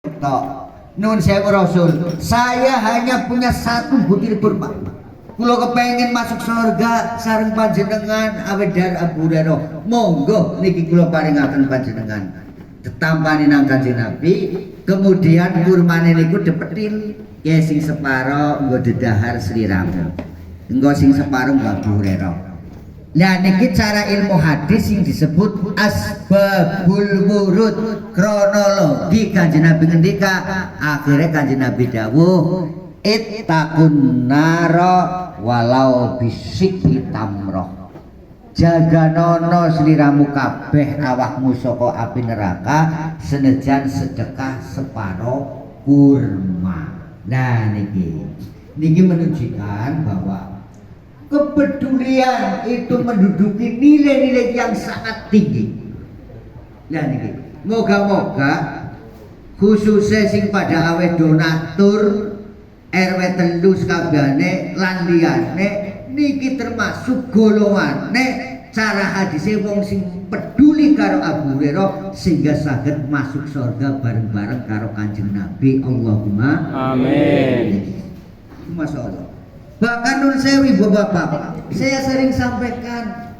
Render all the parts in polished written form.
tok. Nun sewu Rasul, saya hanya punya satu butir kurma. Kulo kepengen masuk surga sareng panjenengan awet dar Abu Hurairah. Monggo niki kulo paringaken panjenengan. Tetampani nang Kanjeng Nabi, kemudian kurmane niku depetil. Ya sing separo nggo dedahar sliramu. Engko sing separo nggo Abu Hurairah. Nah niki cara ilmu hadis yang disebut asbabul wurud, kronologi Kanjeng Nabi ngendika. Akhirnya Kanjeng Nabi dawuh ittaqun nara walau bisikli tamroh. Jaganono sliramu kabeh awakmu saka api neraka senajan sedekah separo kurma. Nah niki menunjukkan bahwa kepedulian itu menduduki nilai-nilai yang sangat tinggi. Nah niki, moga-moga khususnya sing pada awet donatur RW telu sakabehane lan liyane niki termasuk golongane cara hadise wong sing peduli karo Abu Hurairah sehingga saged masuk surga bareng-bareng karo Kanjeng Nabi. Allahumma amin. Masya Allah. Bahkan nun sewi bapak, saya sering sampaikan,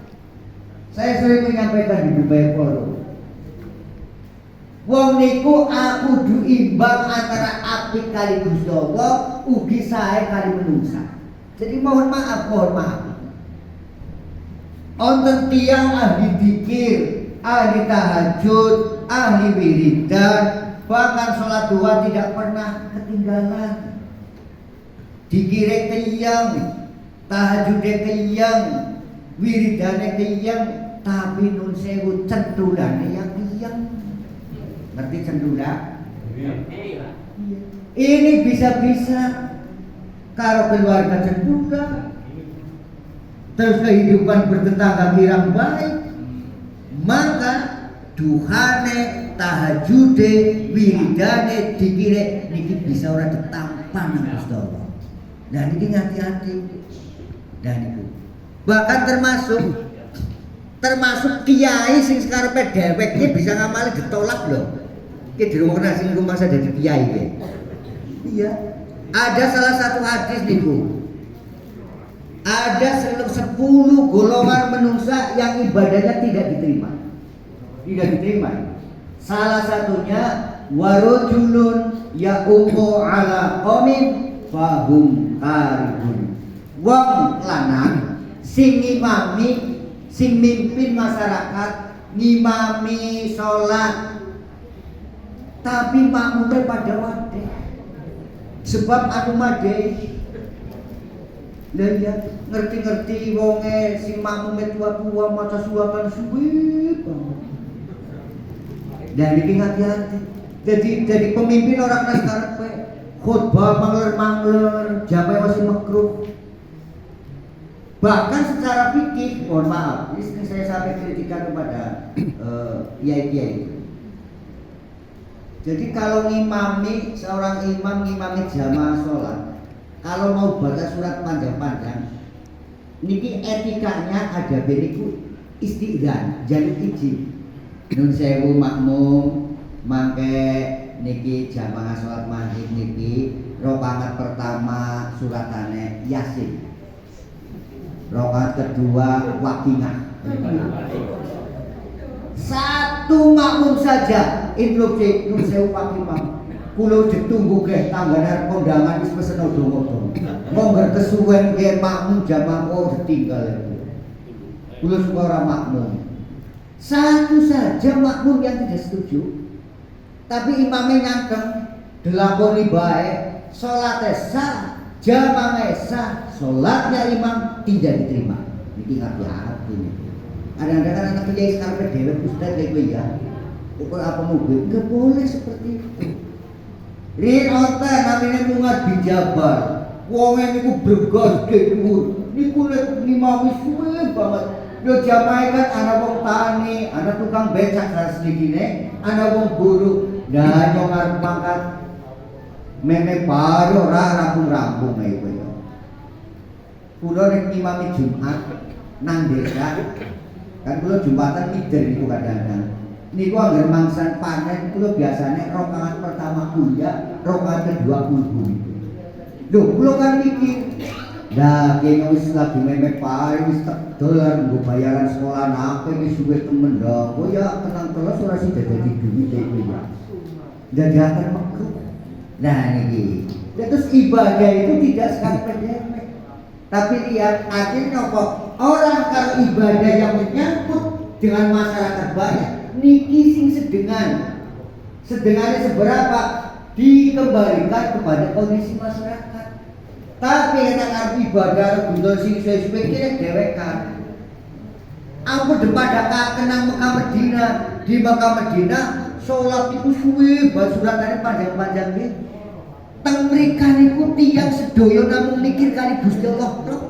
saya sering menyampaikan di Dubai Forum. Wong niku aku du imbang antara api kali Gusti Allah, ugi sae kali menungsa. Jadi mohon maaf. Onten tiang ahli dzikir, ahli tahajud, ahli wiridan, bahkan sholat duha tidak pernah ketinggalan. Dikire keyang, tahajudnya keyang, wiridane keyang, tapi nun sewu cendulane yang keyang. Ngerti cendula? Ini bisa-bisa karo keluarga cendula, terus kehidupan bertetangga kirang baik, maka duhane, tahajude, wiridane, dikire niki bisa ora detampang nang Gusti Allah. Dan ini hati-hati. Dan itu bahkan termasuk kiai sing sekarepe dhewek iki bisa ngamali ditolak loh. Iki dirungokna sing rumah saya dadi kiai iki. Iya. Ada salah satu hadis niku. Ada 10 golongan manusia yang ibadahnya tidak diterima. Tidak diterima. Salah satunya warujulun ya'umu ala qaumin fahum karibun. Wong lanang sing ngimami, sing mimpin masyarakat, ngimami sholat, tapi makmumnya pada wadeh. Sebab anu madeh. Lah ya ngerti-ngerti wonge sing makmume tua-tua maca suwakan suwe banget. Dan iki hati-hati. Jadi pemimpin orang karepe khutbah mangler-mangler, jamai masih makruh. Bahkan secara fikih, mohon maaf, ini saya sampai kritikan kepada kiai-kiai. Jadi kalau seorang imam ngimami jamaah sholat, kalau mau baca surat panjang-panjang, niki etikanya ada beniku istidzan, jaluk izin. Nun sewu makmum, mangke niki jamaah sholat maghrib niki rakaat pertama suratane Yasin, rakaat kedua Waqiah. Satu makmum saja instruksi nun sewu Pak Imam kulo ditunggu ke tangganan kondangan wis pesen odong-odong monggo kesuwen ke makmum jamaah kok ditinggal kulo suka ora makmum. Satu saja makmum yang tidak setuju. Tapi imamnya nyangkeng dilakoni baik, sholatnya sah, jamaahnya sah, sholatnya imam tidak diterima. Ini hati-hati nih. Kadang-kadang anak kiai sekarang dewek ustaz kayak gue ya. Ukur apa mobil? Gak boleh seperti itu. Rin otak namanya bunga dijabar. Wongnya niku bergos dhuwur. Niku lek imam suwe banget. Yo jamaah kan ana wong tani, ana tukang becak sedikine, ana wong buruh. Nah, nyong arep mangkat mene baru ora rampung-rampung ae kowe. Kulo nek imami Jumat nang desa, kan kulo Jumatan mider niku kadang-kadang. niku anggar mangsan panen kula biasanya rakaat pertama kuliah, rakaat kedua kulhu. Lho, kula kan mikir, nah kene wis lagi memek pae wis tak dolar nggo bayaran sekolah napa wis suwe temen dah. Oh ya tenang terus ora sih dadi duit iku ya. Jadi akan makruh. Nah niki. Terus ibadah itu tidak sekali-kali. Tapi lihat akhirnya apa? Orang kalau ibadah yang menyangkut dengan masyarakat banyak niki sing sedengan. Sedengannya seberapa? Dikembalikan kepada kondisi masyarakat. Tapi katakan ibadah guna sing sesuai kira dewekan. Aku daripada kenang Mekah Medina, di Mekah Medina sholat itu suwe, suratane panjang-panjang nggih. Teng mrika niku tiyang sedaya namung mikir kali Gusti Allah tok.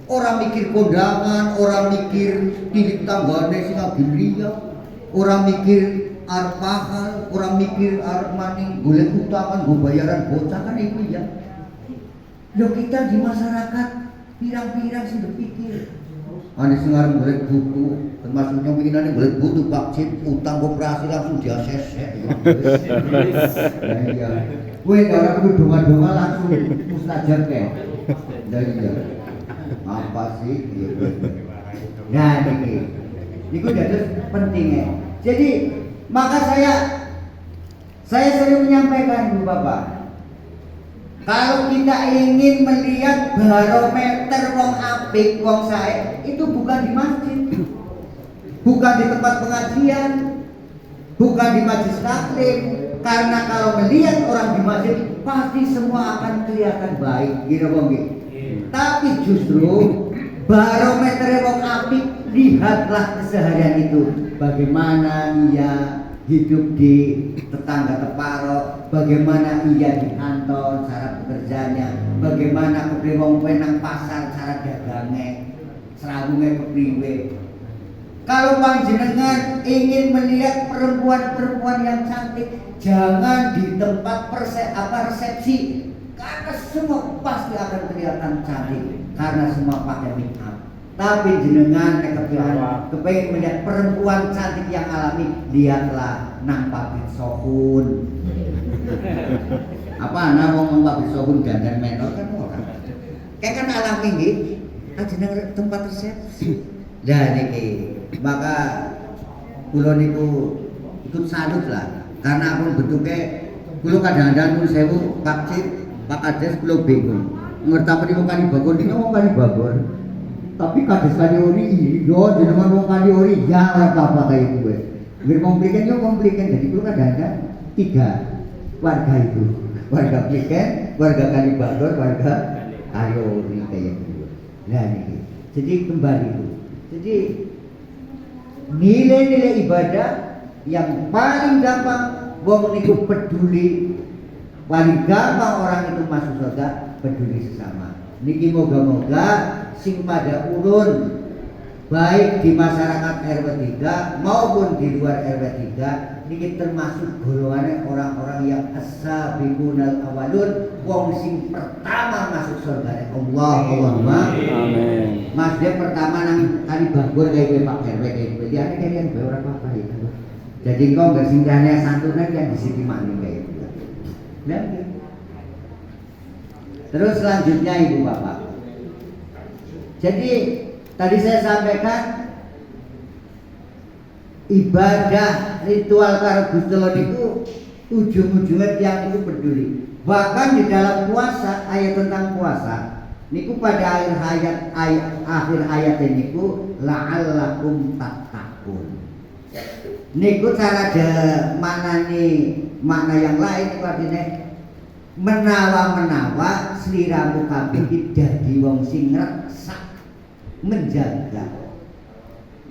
Ora mikir kondangan, ora mikir tilik tanggane sing agimriya, ora mikir arep mahal, ora mikir arep maning golek utangan, go bayaran bocah kan iku ya. Loh kita di masyarakat pirang-pirang sing berpikir. Ane sing arep golek buku, termasuk nyongkinane golek buku vaksin, utang koperasi langsung diasesek. Iya. Kowe ora kudu donga-donga langsung mustajab kae. Iya. Apa sih? Nah niki. Niku dados pentingnya. Jadi maka saya sering menyampaikan Bu Bapak, kalau kita ingin melihat barometer wong apik, wong sae, itu bukan di masjid, bukan di tempat pengajian, bukan di majelis taklim. Karena kalau melihat orang di masjid pasti semua akan kelihatan baik, gitu Bang. Tapi justru barometer wong apik, lihatlah keseharian itu, bagaimana ia hidup di tetangga teparo, bagaimana ia di kantor cara pekerjaannya, bagaimana kepriwe wong penang pasar cara dagangnya, serabungnya kepriwe. Kalau panjenengan ingin melihat perempuan-perempuan yang cantik, jangan di tempat resepsi, karena semua pasti akan kelihatan cantik karena semua pakai make up. Tapi jenengan kepengen melihat perempuan cantik yang alami, lihatlah nang pabrik sokun. Apa ngomong pabrik sokun dandan menor kan ora. Kayak kan alami nggih, jeneng tempat resepsi. Lah niki, maka kula niku ikut salut lah. Karena aku bentuknya kula kadang-kadang pun sewu Pak Cip, Pak Kades kula bingung. Ngerti niku kali bagor niku ngomong kali bagor. Tapi kades kali ori iya jenengan wong kali ori ya ora apa-apa kaya kowe. Ngir kompliken yo kompliken. Jadi kula kadang-kadang 3 warga itu. Warga Pliken, warga kali bagor, warga kali ori kaya gitu. Lah niki. Jadi kembali itu. Jadi nilai-nilai ibadah yang paling gampang wong niku peduli, paling gampang orang itu masuk surga peduli sesama. Niki moga-moga sing pada ulun baik di masyarakat RW 3 maupun di luar RW 3 niki termasuk golongan orang-orang yang as-sabiqunal awalun, wong sing pertama masuk surga Allahumma amin. Mas dia pertama nang kali bagor kayak Pak RW kayak gitu. Dia ada kalian bae ora apa-apa ya. Jadi kau enggak singgahnya santunan yang di sini maning kayak gitu. Nah, terus selanjutnya Ibu Bapak. Jadi tadi saya sampaikan ibadah ritual karo Gusti Allah itu ujung-ujungnya tiang itu peduli. Bahkan di dalam puasa, ayat tentang puasa niku pada akhir ayat niku la'allakum tattaqun. Niku cara makna yang lain niku artine menawa sliramu kabeh dadi wong sing ngreksak menjaga.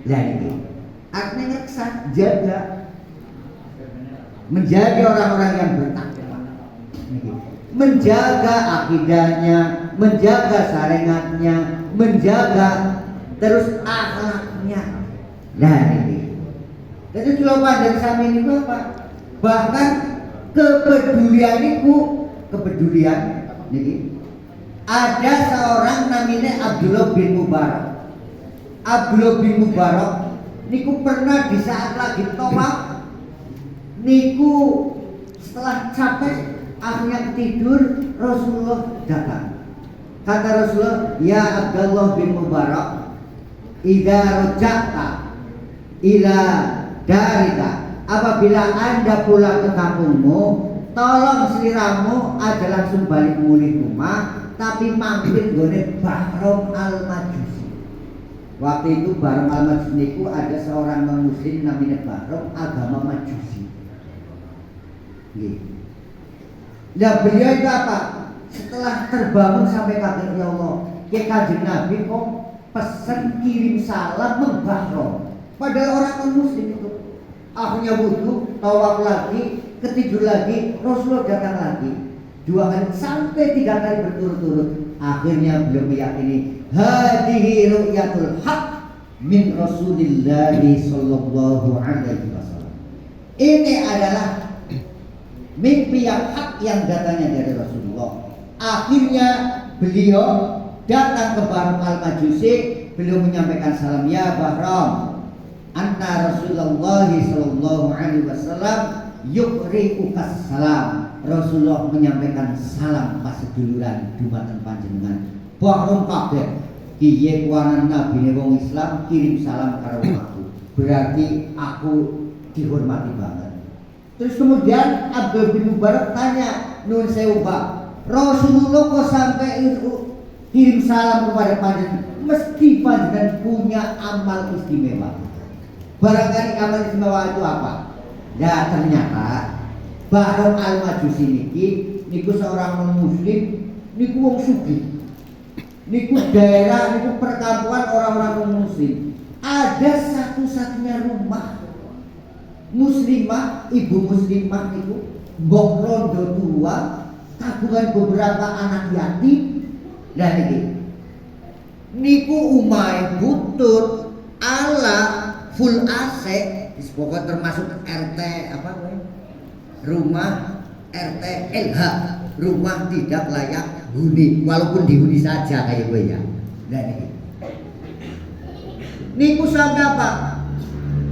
Lah iki artinya ngreksak, jaga, menjadi orang-orang yang bertakwa, menjaga akidahnya, menjaga syariatnya, menjaga terus akhlaknya. Nah ini. Jadi kalau pada sami ini apa? Bahkan kepedulian ini ada seorang namanya Abdullah bin Mubarak. Abdullah bin Mubarak niku pernah di saat lagi tawaf niku setelah capek akhirnya tidur, Rasulullah datang. Kata Rasulullah, ya Abdullah bin Mubarak, idza raja'ta ila darika, apabila Anda pulang ke kampungmu, tolong seliramu aja langsung balik muli rumah, tapi mampir gone Bahram al-Majusi. Waktu itu Bahram al-Majusi niku ada seorang muslim namanya Bahram, agama Majusi. Gitu. Nah beliau itu apa? Setelah terbangun sampai kaget, ya Allah, ke Kanjeng Nabi kok pesen kirim salam membahrom. Padahal orang non-muslim itu. Akhirnya wudhu, tawaf lagi, ketidur lagi, Rasulullah datang lagi. 2 kali sampai 3 kali berturut-turut. Akhirnya beliau meyakini hadihi ru'yatul haq min Rasulillah sallallahu alaihi wasallam. Ini adalah mimpi yang hak yang datangnya dari Rasulullah. Akhirnya beliau datang ke Bahram al-Majusi, beliau menyampaikan salam, ya Bahram, anta Rasulullah sallallahu alaihi wasallam yukri'ukas salam. Rasulullah menyampaikan salam pas seduluran dumatan panjenengan. Bahram kabeh kiye kuwanan nabi wong Islam kirim salam karo aku. Berarti aku dihormati banget. Terus kemudian Abdul bin Mubarak tanya, nun sewu Pak, Rasulullah kok sampai kirim salam kepada panjenengan? Mesti panjenengan punya amal istimewa. Barangkali amal istimewa itu apa? Ya ternyata Bahram al-Majusi niku seorang non-muslim, niku wong sugih. Niku daerah, niku perkampungan orang-orang non-muslim. Ada satu-satunya rumah muslimah, ibu muslimah itu mbok rondo tua, kagungan beberapa anak yatim. Dan niku umai butut ala full AC, pokoknya termasuk RT apa rumah RT LH, rumah tidak layak huni, walaupun dihuni saja kayak gue ya. Dan niku sampai apa?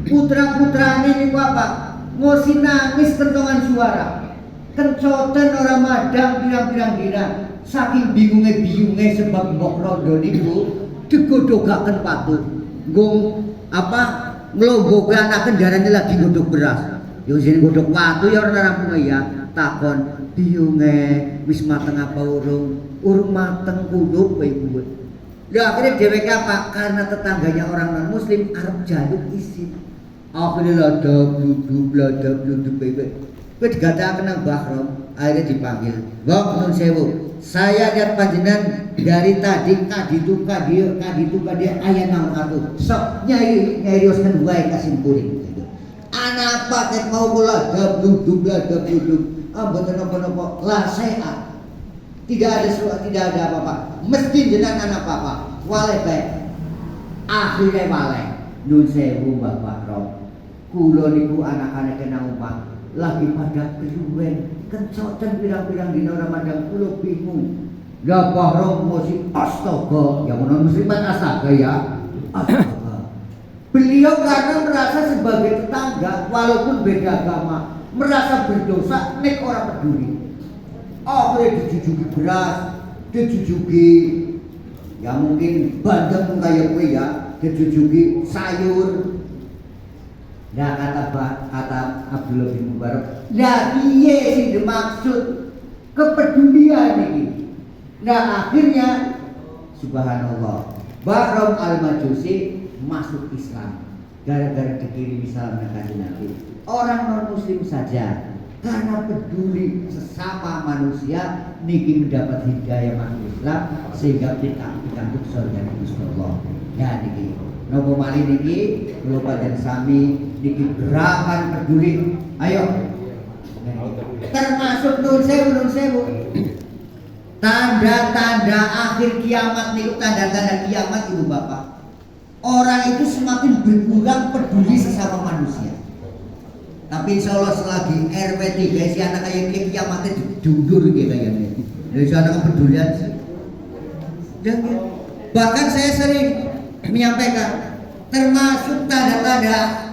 Putra-putranya niku apa? Ngosi nangis kentongan suara, kencoten orang madang pirang-pirang dina, saking bingungnya sebab mbok rondo niku digodogaken patu, nggung apa nglombokaken darane lagi godhog beras. Yo sing godhog watu ya ora rampung ya. Takon biyunge wis mateng apa urung mateng kulup kowe ibu. Ya akhirnya dheweke apa? Karena tetangganya orang non muslim arep jaluk isin. Akhirnya lada bluduk kowe. Kowe digadahaken nang Bahram, akhirnya dipanggil. Mbok nun sewu. Saya lihat panjenengan dari tadi kaditu aya nang aku. Sok nyai rioskeun wae kasimpulin. Anak paket mau kula bluduk. Mboten napa-napa lah sehat. Tidak ada apa-apa. Mesti jenengan anak apa-apa. Waleh bae. Akhire waleh. Nun sewu Bapak Rom. Kula niku anak-anak nang omah lagi pada kesuwen, kencoten pirang-pirang dina Ramadan kula bingung. Lah Bahram mesti astaga, ya menawa musliman astaga ya. Astaga. Beliau karena merasa sebagai tetangga walaupun beda agama, merasa berdosa nek orang peduli. Akhirnya dijujuki beras, dijujuki ya mungkin bandeng kayak gue ya, dijujuki sayur. Nah kata Abdullah bin Mubarak, lah piye sing dimaksud kepedulian ini? Nah akhirnya subhanallah, Bahram al-Majusi masuk Islam gara-gara dikirimi salam dari Nabi. Orang non muslim saja karena peduli sesama manusia niki mendapat hidayah masuk Islam sehingga kita untuk surga Gusti Allah. Ya niki nopo mali niki kula panjenengan sami niki gerakan peduli. Ayo termasuk nun sewu tanda-tanda akhir kiamat niku, tanda-tanda kiamat ibu bapak. Orang itu semakin berkurang peduli sesama manusia. Tapi insya Allah selagi RW 3 si anak kayak gini kiamatnya diundur gitu kayaknya. Dari si anak kepedulian sih. Bahkan saya sering menyampaikan termasuk tanda-tanda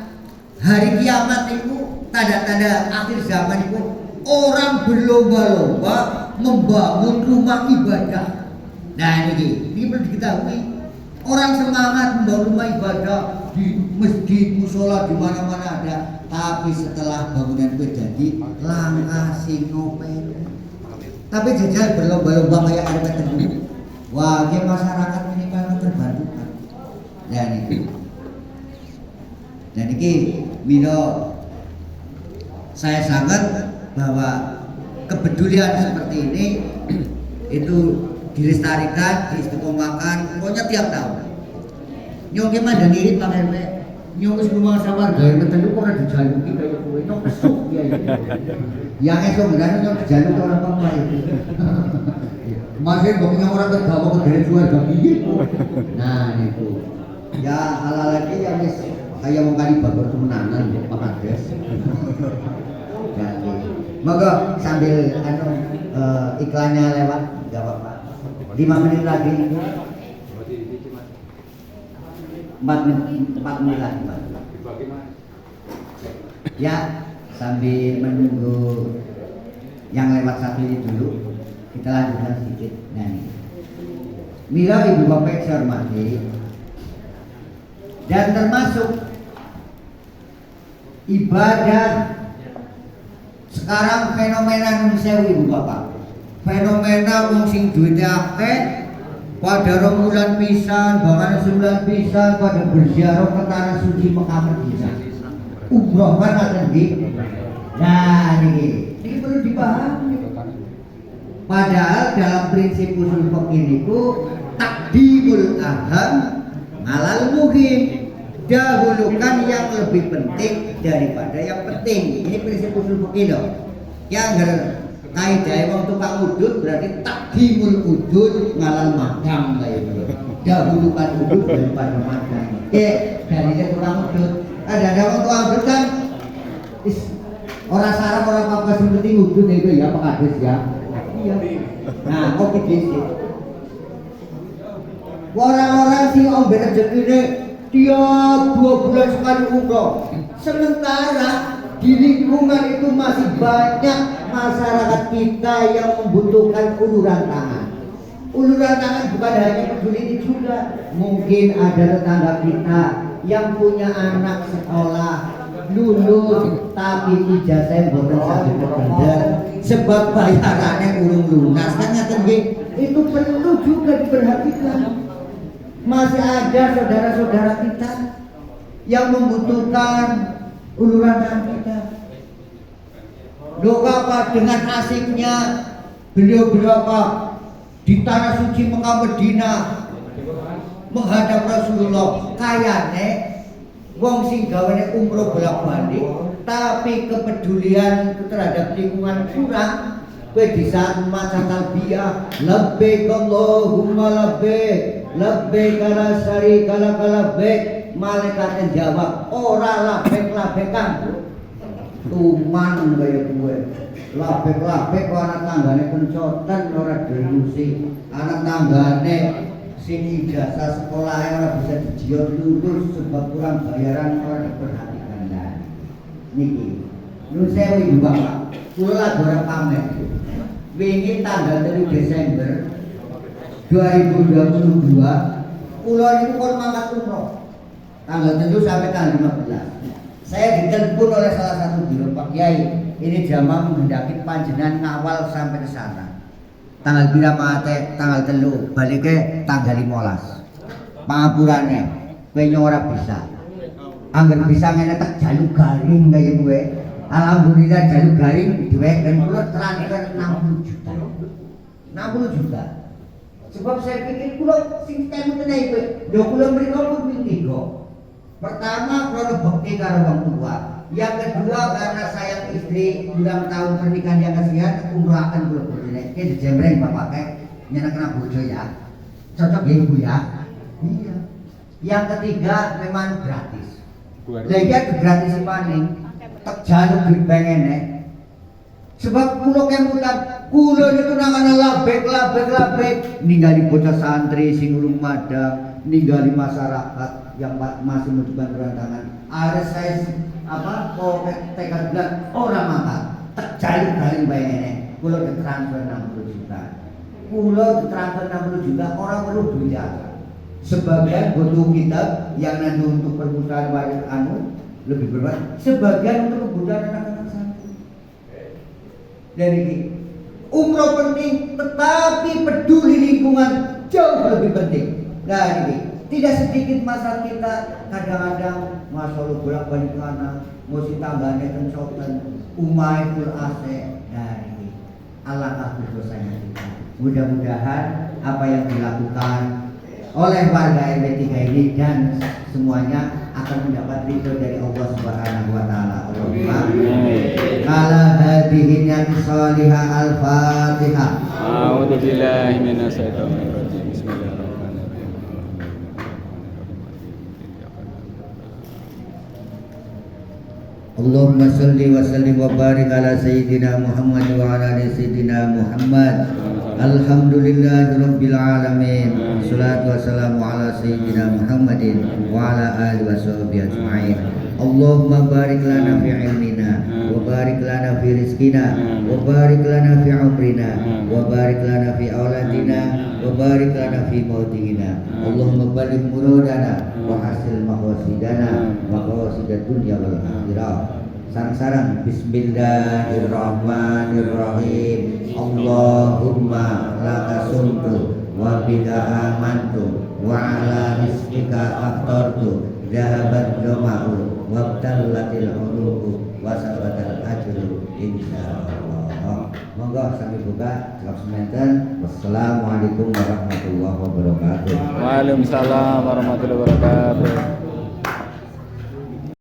hari kiamat itu, tanda-tanda akhir zaman itu, orang berlomba-lomba membangun rumah ibadah. Nah ini perlu diketahui. Orang semangat membangun rumah ibadah di masjid, musola, di mana-mana ada. Tapi setelah bangunan itu jadi langkah sing ngopeni. Tapi jajal berlomba-lomba kayak ada ketemu. Wah, ya masyarakat ini kan terbantukan. Dan ini Mino, saya sangat bahwa kepedulian seperti ini itu dilestarikan, diistiqomahkan, pokoknya tiap tahun. Nyong ki mandang irit Pak RW. Nyong wis rumah sama gawe metelu kok ora dijaluki kaya kowe. Nyong kesuk ya. Yang esuk ngene nyong dijaluk ora apa-apa itu. Masih boknya orang tergawa ke dari keluarga piye. Nah itu. Ya ala lagi yang wis kaya wong kali babor temenanan Pak Kades. Jadi, moga sambil iklannya lewat, enggak apa-apa. 5 menit lagi. 4 menit lagi, Pak. Ya, sambil menunggu yang lewat satu ini dulu, kita lanjutkan sedikit. Nah, ini. Mila Ibu Bapak saya hormati, dan termasuk ibadah sekarang fenomena Indonesia Ibu Bapak. Fenomena wong sing duwite akeh pada rembulan pisan, bahkan sebulan pisan pada berziarah ke tanah suci Mekah Madinah. Umroh kan akan di. Nah ini perlu dipahami. Padahal dalam prinsip usul fikih itu takdimul aham alal muhim, dahulukan yang lebih penting daripada yang penting. Ini prinsip usul fikih loh. Yang kaidah wong tukang udut berarti takdimul udut ngalal madang kayak gitu. Dahulukan udut daripada madang. Dari tukang udut. Ada wong tukang udut kan orang sarap orang apa sing penting udut itu ya Pak Kades ya. Iya. Nah, kok gitu. Orang-orang sing ombe rezekine tiap 2 bulan sekali umroh. Sementara di lingkungan itu masih banyak masyarakat kita yang membutuhkan uluran tangan. Uluran tangan bukan hanya peduli ini juga. Mungkin ada tetangga kita yang punya anak sekolah lulus tapi ijazah mboten saged bener sebab bayarannya urung lunas kan ngaten nggih. Itu perlu juga diperhatikan. Masih ada saudara-saudara kita yang membutuhkan uluran tangan kita. Loh apa dengan asiknya beliau-beliau apa di tanah suci Mekah Madinah menghadap Rasulullah, kayane wong sing gawane umroh bolak-balik tapi kepedulian terhadap lingkungan kurang. Kowe di saat maca talbiyah labbaik Allahumma labbaik la syarika lak labbaik, malaikat jawab ora labbaik tuman kaya kowe. Labbaik kok anak tanggane pencotan ora delusi, anak tanggane sing ijazah sekolahnya ora bisa dijiot lulus sebab kurang bayaran ora diperhatikan. Lah niki nyuwun sewu Ibu Bapak, kula lagi ora pamer. Wingi tanggal 3 Desember 2022 kula niku kon mangkat umroh. Tanggal 7 sampai tanggal 15. Saya ditelepon oleh salah satu biro, Pak Kiai, ini jamaah menghendaki panjenengan ngawal sampai ke sana. Tanggal berapa tanggal 3, baliknya tanggal 15. Pangapurannya, kowe ora bisa. Angger bisa ngene tak jaluk garing kaya kowe. Alhamdulillah jaluk garing diweken kula transfer 60 juta. 60 juta. Sebab saya pikir kula sing temu tenan kowe. Lho kula mriko pun ping 3. Pertama, kalau bakti karo wong tua. Yang kedua, karena sayang istri ulang tahun pernikahan yang kasihan, umrohaken kula bodine. Ki dijembreng bapake nyeneng kena bojo ya. Cocok ya Ibu ya. Iya. Yang ketiga memang gratis. Lagi gratis paling tak jaluk duit pengene. Sebab kula kemutan kula niku nangane labek ninggali bocah santri sing urung madang ninggali masyarakat yang masih membutuhkan berantakan. Ada saya tekad bulan orang makan terjalin paling bayarnya. Kulo ditransfer 60 juta. Kulo ditransfer 60 juta orang perlu duit apa? Sebagian butuh kitab yang nanti untuk perputaran waris lebih berat. Sebagian untuk kebutuhan anak-anak santri. Dan ini umroh penting, tetapi peduli lingkungan jauh lebih penting. Nah ini tidak sedikit masa kita kadang-kadang masalah bolak-balik mana, mesti tambahnya kencotan, umai full AC. Nah ini alangkah berdosanya kita. Mudah-mudahan apa yang dilakukan oleh warga RW 3 ini dan semuanya akan mendapat ridho dari Allah Subhanahu wa taala. Qala hadhihi niyyati shalihah al-Fatihah. A'udzu billahi minasyaitonir rajim. Bismillahirrahmanirrahim. Allahumma salli wa sallim wa barik ala sayyidina Muhammad wa ala ali sayyidina Muhammad. Alhamdulillahirabbil alamin. Wassalatu wassalamu ala sayyidina Muhammadin wa ala alihi washabihi ajmain. Allahumma barik lana fi ilmina wa barik lana fi rizqina wa barik lana fi umrina wa barik lana fi auladina wa barik lana fi mautina. Allahumma balligh muradana wa hasil maqasidana wa qasidad dunya wal akhirah. Sarang-sarang bismillahirrahmanirrahim. Allahumma laka sumtu wa bika amantu wa ala rizqika aftartu dhahabat jama'u wa btallatil uluku wa sabatal ajru insyaallah. Monggo sami buka jawab semanten. Wassalamualaikum warahmatullahi wabarakatuh. Waalaikumsalam warahmatullahi wabarakatuh.